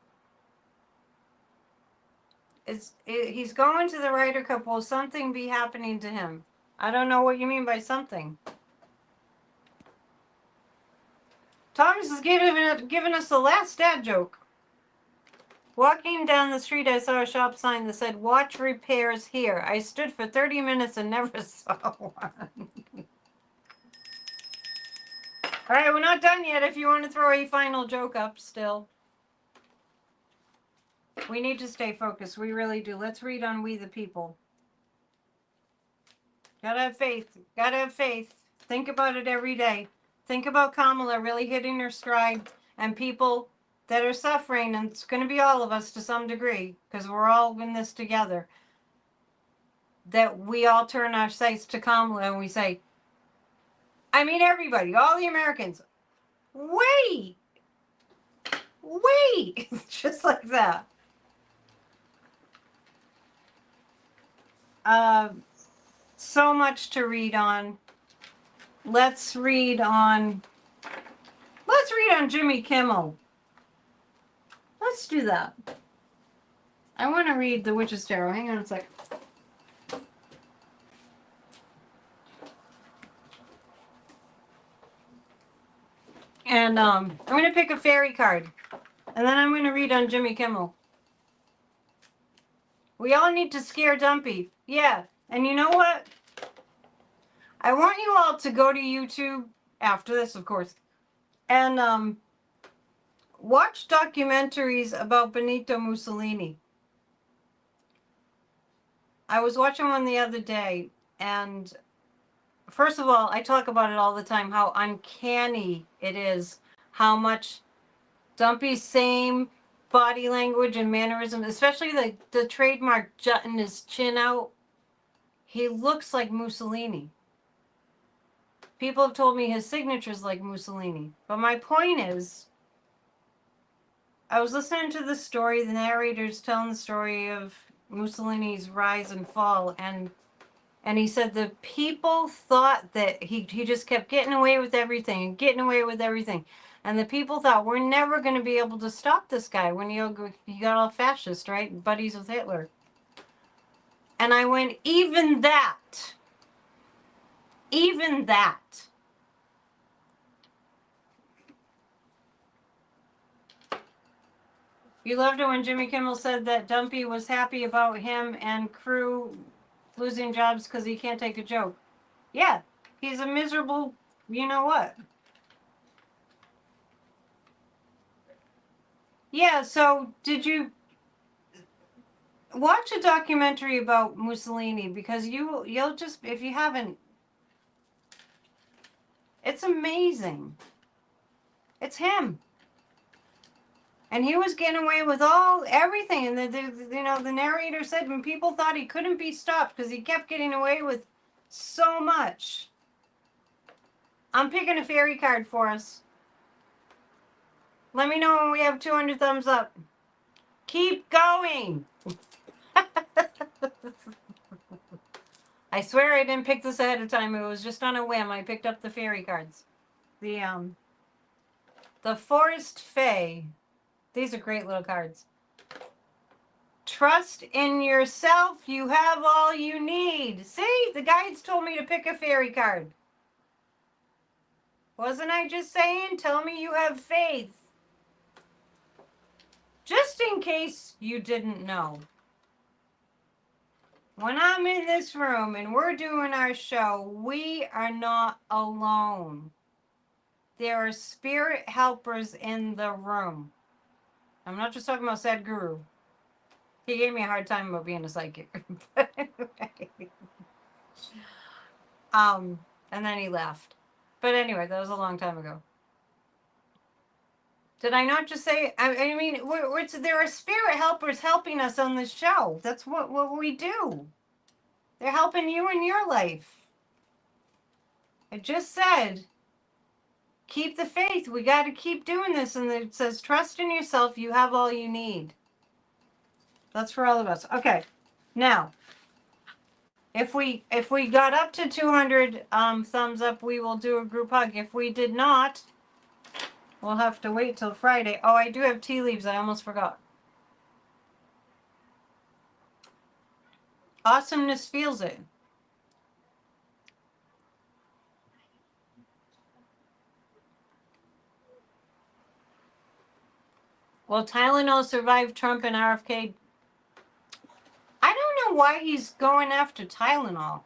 S1: He's going to the Ryder Cup. Will something be happening to him? I don't know what you mean by something. Thomas is giving us the last dad joke. Walking down the street, I saw a shop sign that said, watch repairs here. I stood for 30 minutes and never saw one. All right, we're not done yet. If you want to throw a final joke up still. We need to stay focused. We really do. Let's read on We the People. Gotta have faith. Gotta have faith. Think about it every day. Think about Kamala really hitting her stride and people that are suffering, and it's going to be all of us to some degree because we're all in this together, that we all turn our sights to Kamala and we say, I mean everybody, all the Americans, wait, just like that. So much to read on. Let's read on Jimmy Kimmel. Let's do that. I want to read The Witch's Tarot. Hang on a sec. And I'm going to pick a fairy card. And then I'm going to read on Jimmy Kimmel. We all need to scare Dumpy. Yeah. And you know what? I want you all to go to YouTube after this, of course, and watch documentaries about Benito Mussolini. I was watching one the other day, and first of all, I talk about it all the time, how uncanny it is, how much Dumpy's same body language and mannerism, especially the trademark jutting his chin out, he looks like Mussolini. People have told me his signature's like Mussolini. But my point is, I was listening to the story, the narrator's telling the story of Mussolini's rise and fall, and he said the people thought that he just kept getting away with everything and getting away with everything. And the people thought, we're never going to be able to stop this guy when he got all fascist, right? Buddies with Hitler. And I went, even that. You loved it when Jimmy Kimmel said that Dumpy was happy about him and crew losing jobs because he can't take a joke. Yeah, he's a miserable, you know what. Yeah, so did you Watch a documentary about Mussolini because you'll just, if you haven't, it's amazing. It's him. And he was getting away with everything. And the narrator said when people thought he couldn't be stopped because he kept getting away with so much. I'm picking a fairy card for us. Let me know when we have 200 thumbs up. Keep going. I swear I didn't pick this ahead of time. It was just on a whim. I picked up the fairy cards. The Forest Fae. These are great little cards. Trust in yourself. You have all you need. See, the guides told me to pick a fairy card. Wasn't I just saying? Tell me you have faith. Just in case you didn't know. When I'm in this room and we're doing our show, we are not alone. There are spirit helpers in the room. I'm not just talking about Sadhguru. He gave me a hard time about being a psychic. But anyway. And then he left. But anyway, that was a long time ago. Did I not just say? I mean, there are spirit helpers helping us on this show. That's what we do. They're helping you in your life. I just said, keep the faith. We got to keep doing this. And it says, trust in yourself. You have all you need. That's for all of us. Okay. Now, if we got up to 200 thumbs up, we will do a group hug. If we did not, we'll have to wait till Friday. Oh, I do have tea leaves. I almost forgot. Awesomeness feels it. Will Tylenol survive Trump and RFK? I don't know why he's going after Tylenol.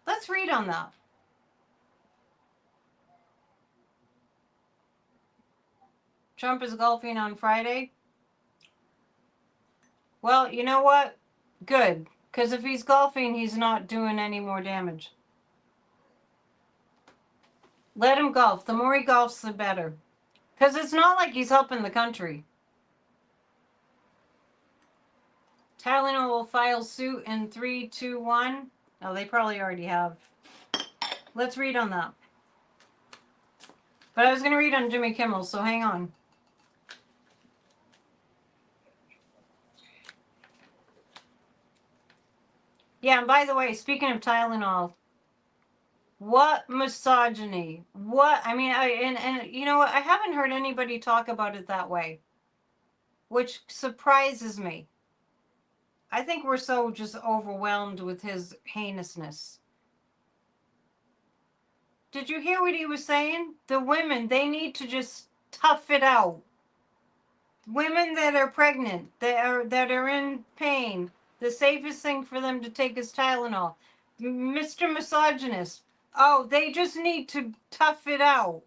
S1: Let's read on that. Trump is golfing on Friday. Well, you know what? Good. Because if he's golfing, he's not doing any more damage. Let him golf. The more he golfs, the better. Because it's not like he's helping the country. Tylenol will file suit in 3, 2, 1. Oh, they probably already have. Let's read on that. But I was going to read on Jimmy Kimmel, so hang on. Yeah, and by the way, speaking of Tylenol, what misogyny? What? I mean, and you know what? I haven't heard anybody talk about it that way, which surprises me. I think we're so just overwhelmed with his heinousness. Did you hear what he was saying? The women, they need to just tough it out. Women that are pregnant, that are in pain, the safest thing for them to take is Tylenol. Mr. Misogynist, oh, they just need to tough it out.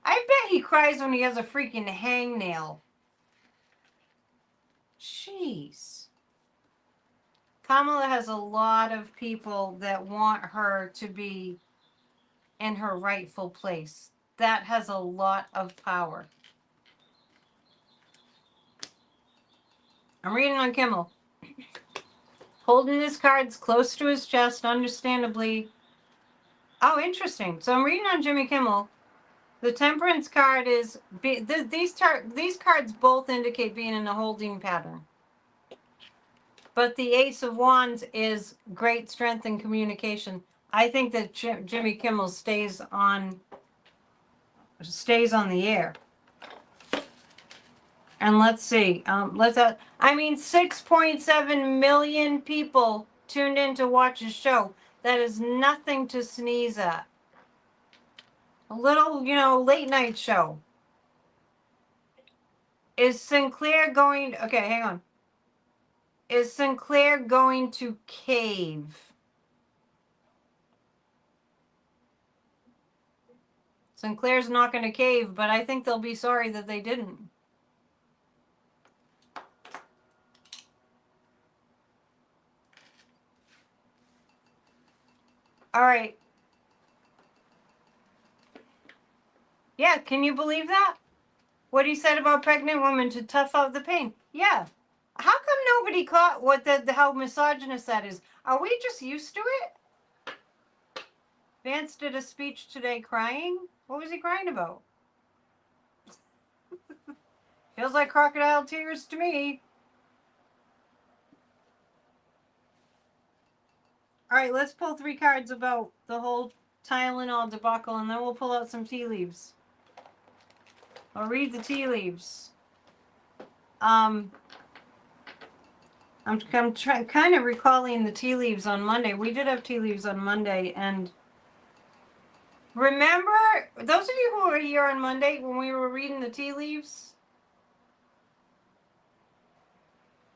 S1: I bet he cries when he has a freaking hangnail. Jeez. Kamala has a lot of people that want her to be in her rightful place. That has a lot of power. I'm reading on Kimmel. Holding his cards close to his chest, understandably. Oh, interesting. So I'm reading on Jimmy Kimmel. The Temperance card is... These cards both indicate being in a holding pattern. But the Ace of Wands is great strength and communication. I think that Jimmy Kimmel stays on the air. And let's see. I mean, 6.7 million people tuned in to watch his show. That is nothing to sneeze at. A little, late night show. Is Sinclair going... Okay, hang on. Is Sinclair going to cave? Sinclair's not going to cave, but I think they'll be sorry that they didn't. All right. Yeah, can you believe that? What he said about pregnant women to tough out the pain. Yeah. How come nobody caught what how misogynist that is? Are we just used to it? Vance did a speech today crying. What was he crying about? Feels like crocodile tears to me. All right, let's pull 3 cards about the whole Tylenol debacle, and then we'll pull out some tea leaves. I'll read the tea leaves. I'm kind of recalling the tea leaves on Monday. We did have tea leaves on Monday, and remember, those of you who were here on Monday when we were reading the tea leaves,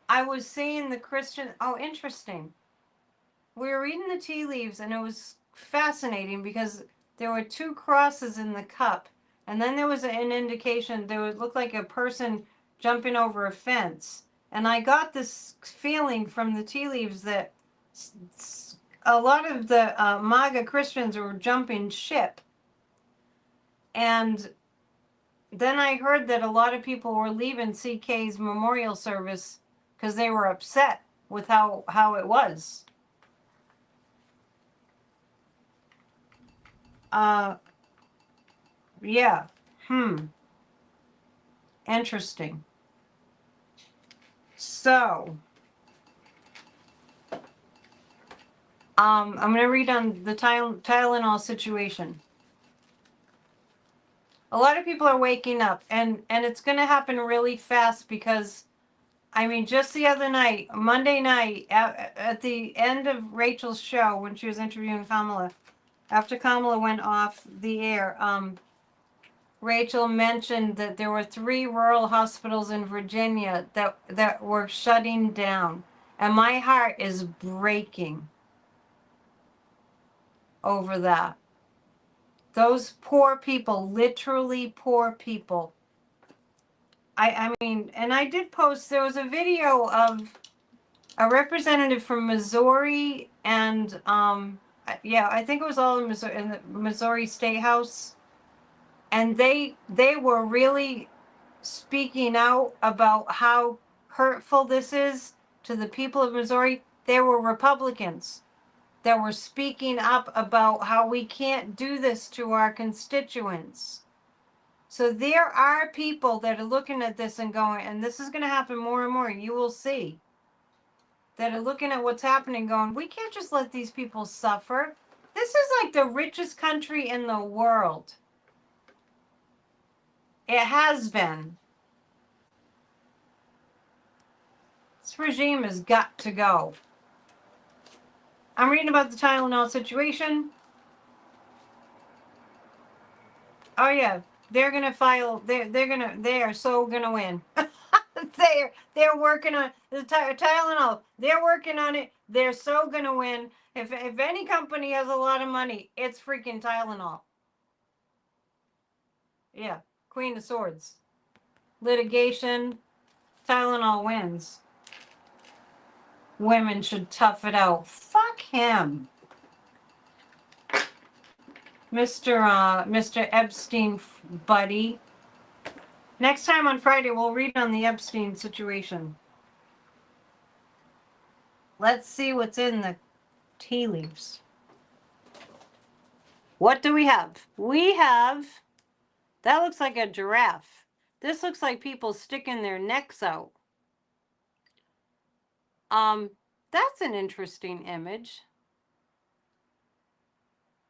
S1: I was seeing the Christian. Oh, interesting. We were reading the tea leaves, and it was fascinating because there were 2 crosses in the cup, and then there was an indication there would look like a person jumping over a fence. And I got this feeling from the tea leaves that a lot of the MAGA Christians were jumping ship. And then I heard that a lot of people were leaving CK's memorial service because they were upset with how it was. Yeah. Interesting. So, I'm going to read on the Tylenol situation. A lot of people are waking up, and it's going to happen really fast because, I mean, just the other night, Monday night, at the end of Rachel's show when she was interviewing Kamala, after Kamala went off the air, Rachel mentioned that there were 3 rural hospitals in Virginia that were shutting down. And my heart is breaking over that. Those poor people, literally poor people. I mean, and I did post, there was a video of a representative from Missouri and, yeah, I think it was all in the Missouri State House. And they were really speaking out about how hurtful this is to the people of Missouri. There were Republicans that were speaking up about how we can't do this to our constituents. So there are people that are looking at this and going, and this is going to happen more and more, you will see, that are looking at what's happening going, we can't just let these people suffer. This is like the richest country in the world. It has been. This regime has got to go. I'm reading about the Tylenol situation. Oh yeah, they're gonna file. They are so gonna win. they're working on the Tylenol. They're working on it. They're so gonna win. If any company has a lot of money, it's freaking Tylenol. Yeah, Queen of Swords. Litigation. Tylenol wins. Women should tough it out. Fuck him. Mr. Epstein buddy. Next time on Friday, we'll read on the Epstein situation. Let's see what's in the tea leaves. What do we have? We have, that looks like a giraffe. This looks like people sticking their necks out. That's an interesting image.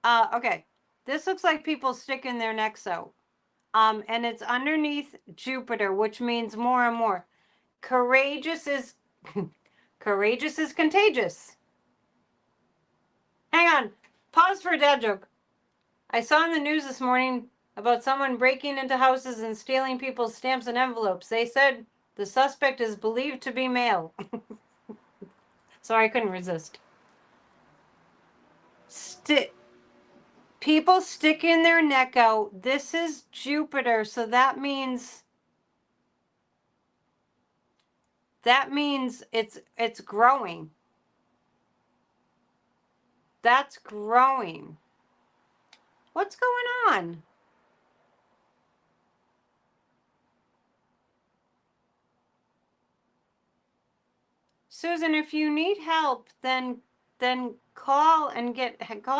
S1: Okay. This looks like people sticking their necks out. And it's underneath Jupiter, which means more and more. Courageous is courageous is contagious. Hang on. Pause for a dad joke. I saw in the news this morning about someone breaking into houses and stealing people's stamps and envelopes. They said the suspect is believed to be male. Sorry, I couldn't resist. People sticking their neck out. This is Jupiter, so that means it's growing. That's growing. What's going on? Susan, if you need help, then call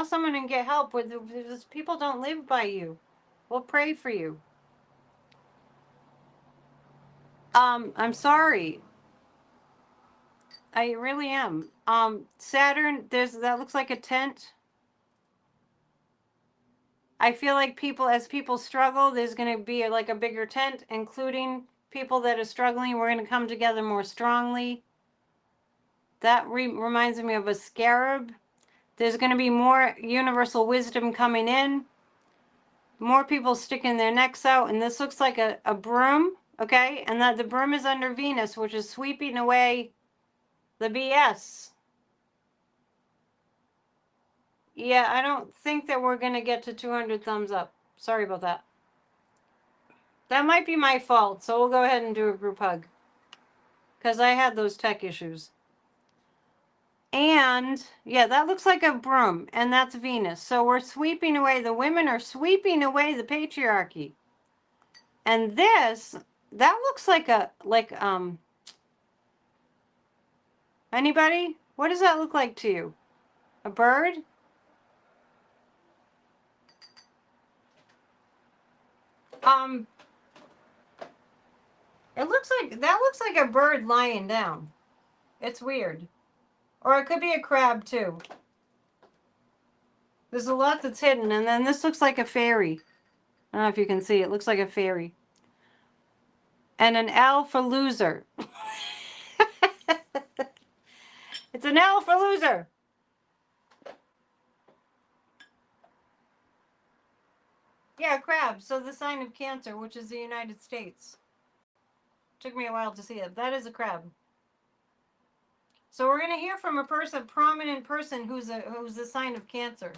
S1: someone and get help. With people don't live by you. We'll pray for you. I'm sorry. I really am. Saturn, that looks like a tent. I feel like as people struggle, there's going to be like a bigger tent, including people that are struggling. We're going to come together more strongly. That reminds me of a scarab. There's going to be more universal wisdom coming in. More people sticking their necks out. And this looks like a broom, okay? And that the broom is under Venus, which is sweeping away the BS. Yeah, I don't think that we're going to get to 200 thumbs up. Sorry about that. That might be my fault, so we'll go ahead and do a group hug. Because I had those tech issues. And, yeah, that looks like a broom, and that's Venus. So we're sweeping away, the women are sweeping away the patriarchy. And this, that looks like anybody? What does that look like to you? A bird? That looks like a bird lying down. It's weird. Or it could be a crab too. There's a lot that's hidden, and then this looks like a fairy. I don't know if you can see. It looks like a fairy. And an L for loser. It's an L for loser. Yeah, crab. So the sign of Cancer, which is the United States. Took me a while to see it. That is a crab. So we're going to hear from a prominent person who's the sign of Cancer.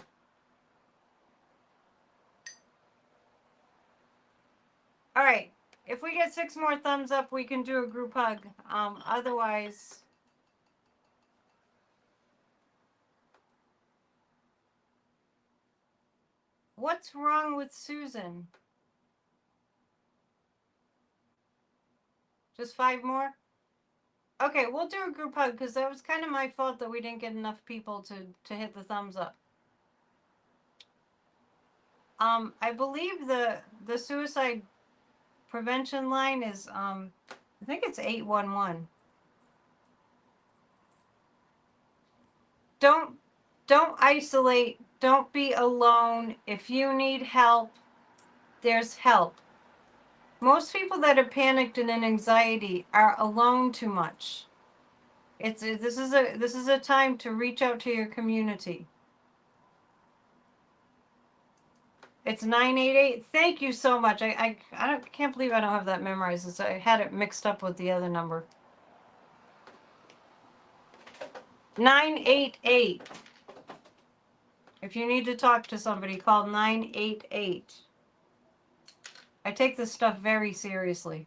S1: All right. If we get 6 more thumbs up, we can do a group hug. Otherwise, what's wrong with Susan? Just 5 more? Okay, we'll do a group hug because that was kind of my fault that we didn't get enough people to hit the thumbs up. I believe the suicide prevention line is I think it's 811. Don't isolate. Don't be alone. If you need help, there's help. Most people that are panicked and in anxiety are alone too much. This is a time to reach out to your community. It's 988. Thank you so much. I can't believe I don't have that memorized. I had it mixed up with the other number. 988. If you need to talk to somebody, call 988. I take this stuff very seriously.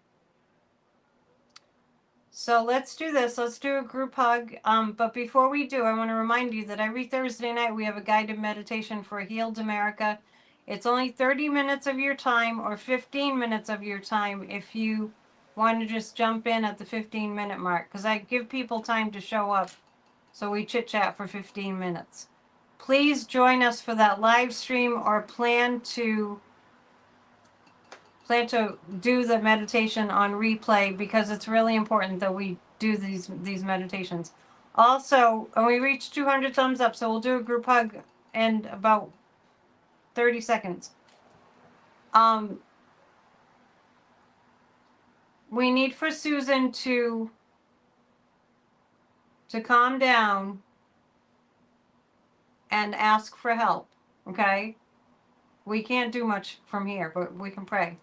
S1: So let's do this. Let's do a group hug. But before we do, I want to remind you that every Thursday night we have a guided meditation for a healed America. It's only 30 minutes of your time or 15 minutes of your time if you want to just jump in at the 15-minute mark, because I give people time to show up. So we chit-chat for 15 minutes. Please join us for that live stream or plan to do the meditation on replay, because it's really important that we do these meditations. Also, when we reach 200 thumbs up, so we'll do a group hug in about 30 seconds. We need for Susan to calm down and ask for help, okay? We can't do much from here, but we can pray.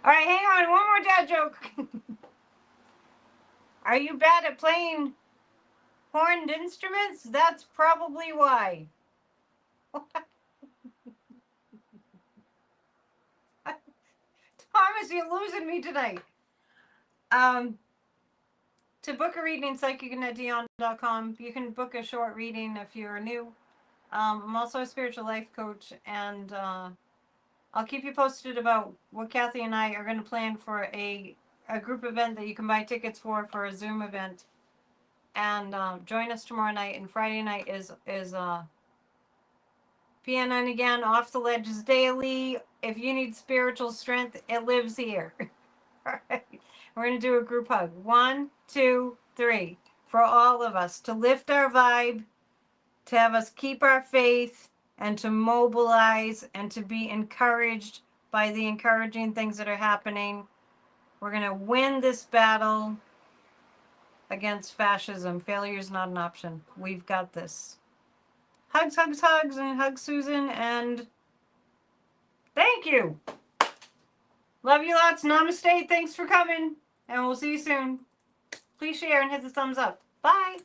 S1: All right, hang on. One more dad joke. Are you bad at playing horned instruments? That's probably why. Thomas, you're losing me tonight. To book a reading, psychic@dion.com. You can book a short reading if you're new. I'm also a spiritual life coach, and I'll keep you posted about what Kathy and I are going to plan for a group event that you can buy tickets for a Zoom event. And join us tomorrow night. And Friday night is PNN again, Off the Ledges Daily. If you need spiritual strength, it lives here. All right. We're going to do a group hug. 1, 2, 3. For all of us to lift our vibe, to have us keep our faith, and to mobilize and to be encouraged by the encouraging things that are happening. We're going to win this battle against fascism. Failure is not an option. We've got this. Hugs, hugs, hugs, and hug Susan, and thank you. Love you lots. Namaste. Thanks for coming, and we'll see you soon. Please share and hit the thumbs up. Bye.